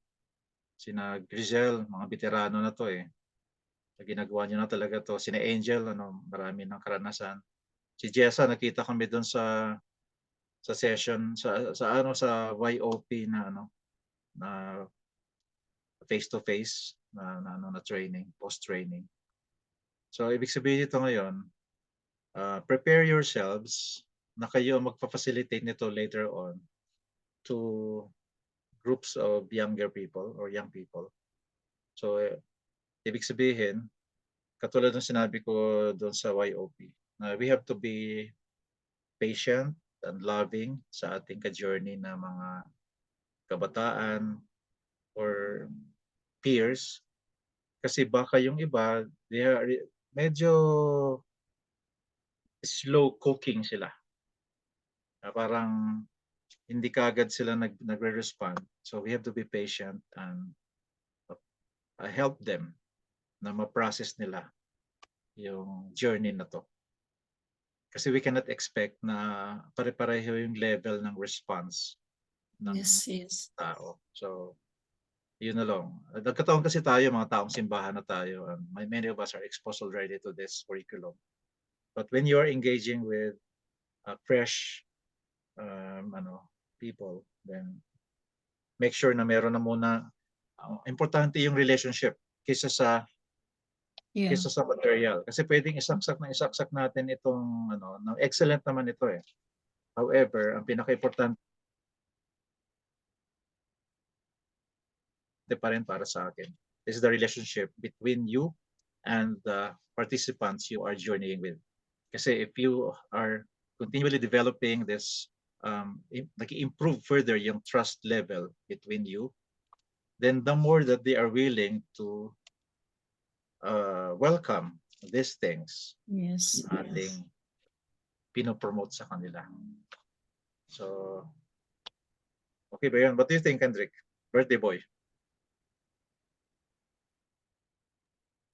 Grizel, mga veterano na to eh. Ginagawa niyo na talaga to. Sina Angel, marami ng karanasan. Si Jessa, nakita kami doon sa session, sa YOP na face-to-face na training, post-training. So, ibig sabihin ito ngayon, prepare yourselves na kayo magpa-facilitate nito later on to groups of younger people or young people. So, ibig sabihin, katulad ng sinabi ko doon sa YOP, we have to be patient and loving sa ating ka-journey na mga kabataan or peers. Kasi baka yung iba, they are medyo slow cooking sila. Parang hindi kaagad sila nagre-respond. So we have to be patient and help them na ma-process nila yung journey na to. Kasi we cannot expect na pare-pareho yung level ng response ng tao. So, yun na lang. Nagkataon kasi tayo, mga taong simbahan na tayo, and many of us are exposed already to this curriculum. But when you are engaging with fresh people, then make sure na meron na muna, importante yung relationship kaysa sa material. Kasi pwedeng isaksak natin itong excellent naman ito eh. However, ang pinaka-importante pa rin para sa akin is the relationship between you and the participants you are journeying with. Kasi if you are continually developing this, nag-improve further yung trust level between you, then the more that they are willing to welcome these things, ating pinopromote sa kanila. So, okay ba yun? What do you think, Kendrick? Birthday boy.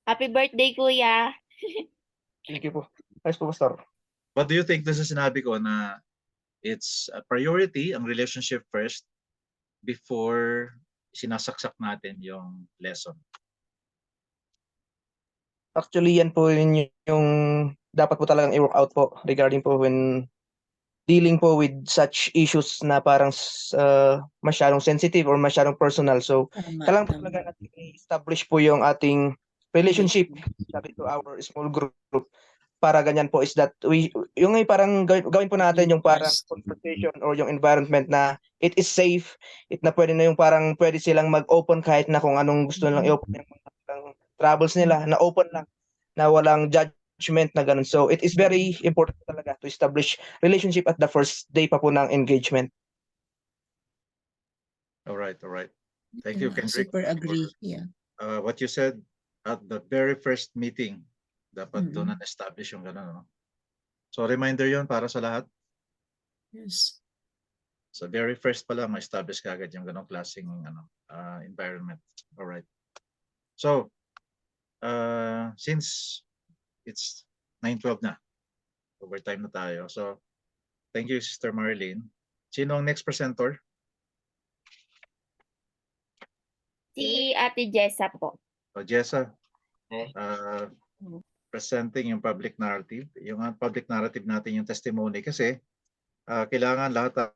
Happy birthday, Kuya! Thank you po. Ayos po, Pastor. What do you think doon sa sinabi ko na it's a priority, ang relationship first, before sinasaksak natin yung lesson? Actually, yan po yung dapat po talagang i-work out po regarding po when dealing po with such issues na parang masyadong sensitive or masyadong personal. So, kailangan po talaga natin i-establish po yung ating relationship sabi to our small group para ganyan po is that yung parang gawin po natin yung parang conversation or yung environment na it is safe, na pwede na yung parang pwede silang mag-open kahit na kung anong gusto nilang i-open yung troubles nila, na open lang, na walang judgment na ganun. So it is very important talaga to establish relationship at the first day pa po ng engagement. All right. Thank you, Kendrick. Super agree. Yeah. What you said at the very first meeting, dapat doon na-establish yung gano'n. So reminder yon para sa lahat. Yes. So very first pa lang, ma-establish ka agad yung ganong klaseng environment. All right. So, since it's 9:12 na, overtime na tayo. So, thank you, Sister Marlene. Sino ang next presenter? Si Ate Jessa po. So, Jessa, presenting yung public narrative. Yung public narrative natin yung testimony kasi kailangan lahat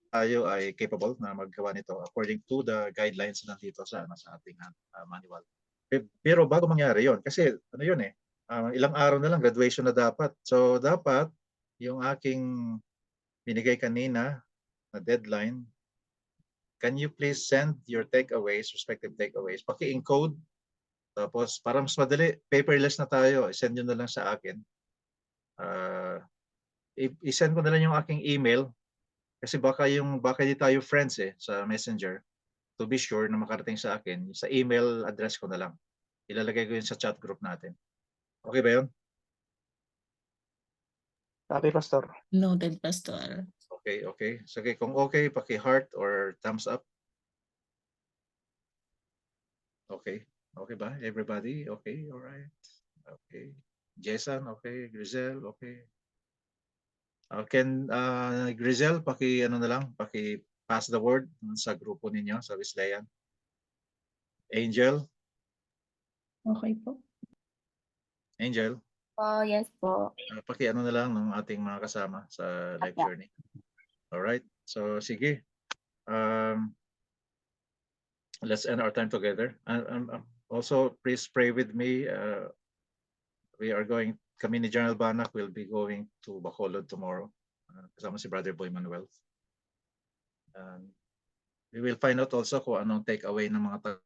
tayo ay capable na maggawa nito according to the guidelines na nandito sa ating manual. Pero bago mangyari yon, kasi ano yun eh, ilang araw na lang, graduation na dapat. So dapat yung aking binigay kanina na deadline, can you please send your takeaways, respective takeaways, paki-encode, tapos para mas madali, paperless na tayo, send nyo na lang sa akin. I-send ko na lang yung aking email, kasi baka di tayo friends eh, sa Messenger. To be sure na makarating sa akin, sa email address ko na lang. Ilalagay ko yun sa chat group natin. Okay ba yun? Copy, Pastor. Noted, Pastor. Okay, okay. Sige, kung okay, paki-heart or thumbs up. Okay. Okay ba? Everybody? Okay, all right. Okay. Jason, okay. Grizel, okay. Grizel, ano na lang, paki-pass the word sa grupo ninyo, sa Wesleyan. Angel? Okay po. Angel? Oh, yes po. Paki-ano na lang ng ating mga kasama sa live Apo. journey. All right. So, sige. Let's end our time together. Also, please pray with me. Kami ni General Banak will be going to Bacolod tomorrow. Kasama si Brother Boy Manuel. We will find out also kung anong take away ng mga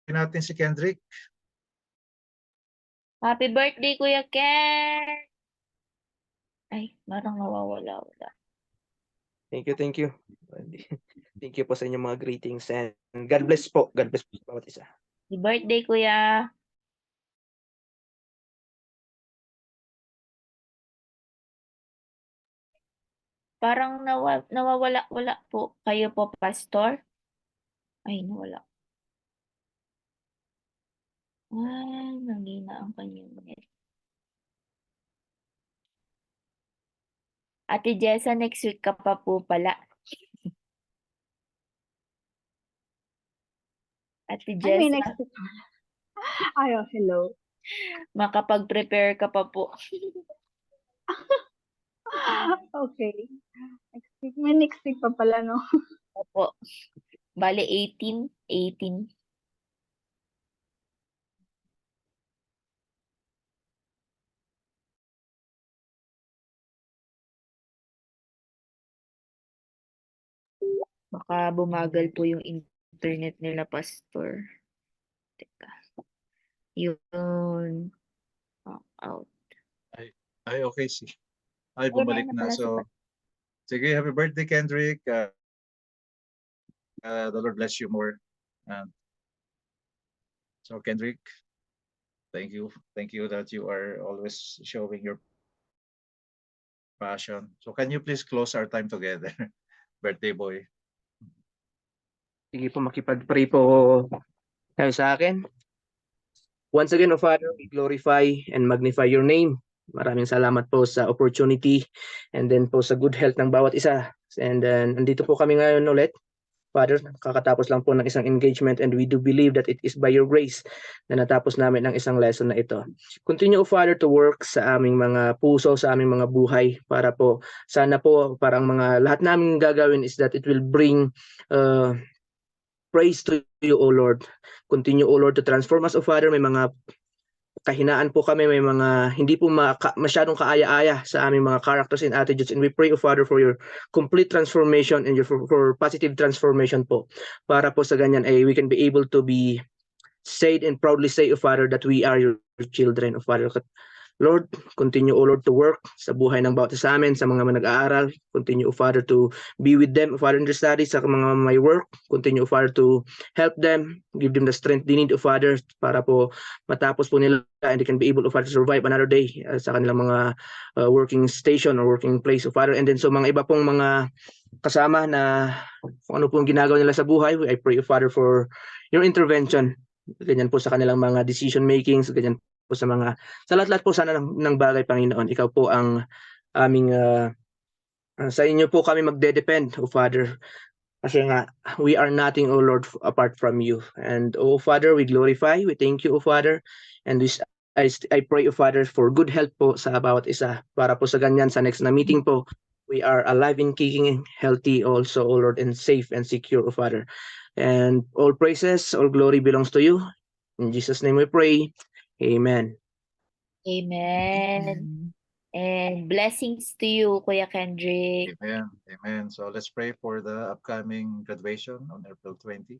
natin si Kendrick. Happy birthday, Kuya Ken! Ay, parang nawawala-wala. Thank you, thank you. Thank you po sa inyong mga greetings and God bless po. God bless po sa bawat isa. Happy birthday, Kuya! Parang nawawala-wala po. Kayo po, Pastor? Ay, nawala. Nanghina ang kanyang net. Ate Jessa, next week ka pa po pala. Ate Ay, may Jessa, next week. Ayo, hello. makapag-prepare ka pa po. Okay. Next week pa pala, no? Opo. Bale, 18. Baka bumagal po yung internet nila, Pastor. Teka. Yun. Out. Ay, okay. Ay, bumalik na. So, sige, happy birthday, Kendrick. The Lord bless you more. So, Kendrick, thank you. Thank you that you are always showing your passion. So, can you please close our time together? Birthday boy. Sige po, makipag-pray po kayo sa akin. Once again, O Father, we glorify and magnify your name. Maraming salamat po sa opportunity and then po sa good health ng bawat isa. And then, andito po kami ngayon ulit. Father, kakatapos lang po ng isang engagement and we do believe that it is by your grace na natapos namin ang isang lesson na ito. Continue, O Father, to work sa aming mga puso, sa aming mga buhay para po, sana po parang lahat namin gagawin is that it will bring praise to you, O Lord. Continue, O Lord, to transform us, O Father. May mga kahinaan po kami, may mga hindi po masyadong kaaya-aya sa aming mga characters and attitudes, and we pray, O Father, for your complete transformation and for positive transformation po, para po sa ganyan ay we can be able to be said and proudly say, O Father, that we are your children, O Father. Lord, continue, O Lord, to work sa buhay ng bawat isa sa amin, sa mga nag-aaral. Continue, O Father, to be with them, O Father, in their studies, sa mga may work. Continue, O Father, to help them, give them the strength they need, O Father, para po matapos po nila and they can be able, O Father, to survive another day sa kanilang mga working station or working place, O Father. And then so mga iba pong mga kasama na kung ano pong ginagawa nila sa buhay, I pray, O Father, for your intervention. Ganyan po sa kanilang mga decision makings, ganyan po sa lahat-lahat po sana ng bagay, Panginoon. Ikaw po ang aming sa inyo po kami magde-depend, O Father. Kasi nga, we are nothing, O Lord, apart from you. And, O Father, we glorify, we thank you, O Father. And I pray, O Father, for good health po sa bawat isa. Para po sa ganyan, sa next na meeting po, we are alive and kicking, healthy also, O Lord, and safe and secure, O Father. And all praises, all glory belongs to you. In Jesus' name we pray. Amen. Amen. And blessings to you, Kuya Kendrick. Amen. Amen. So let's pray for the upcoming graduation on April 20.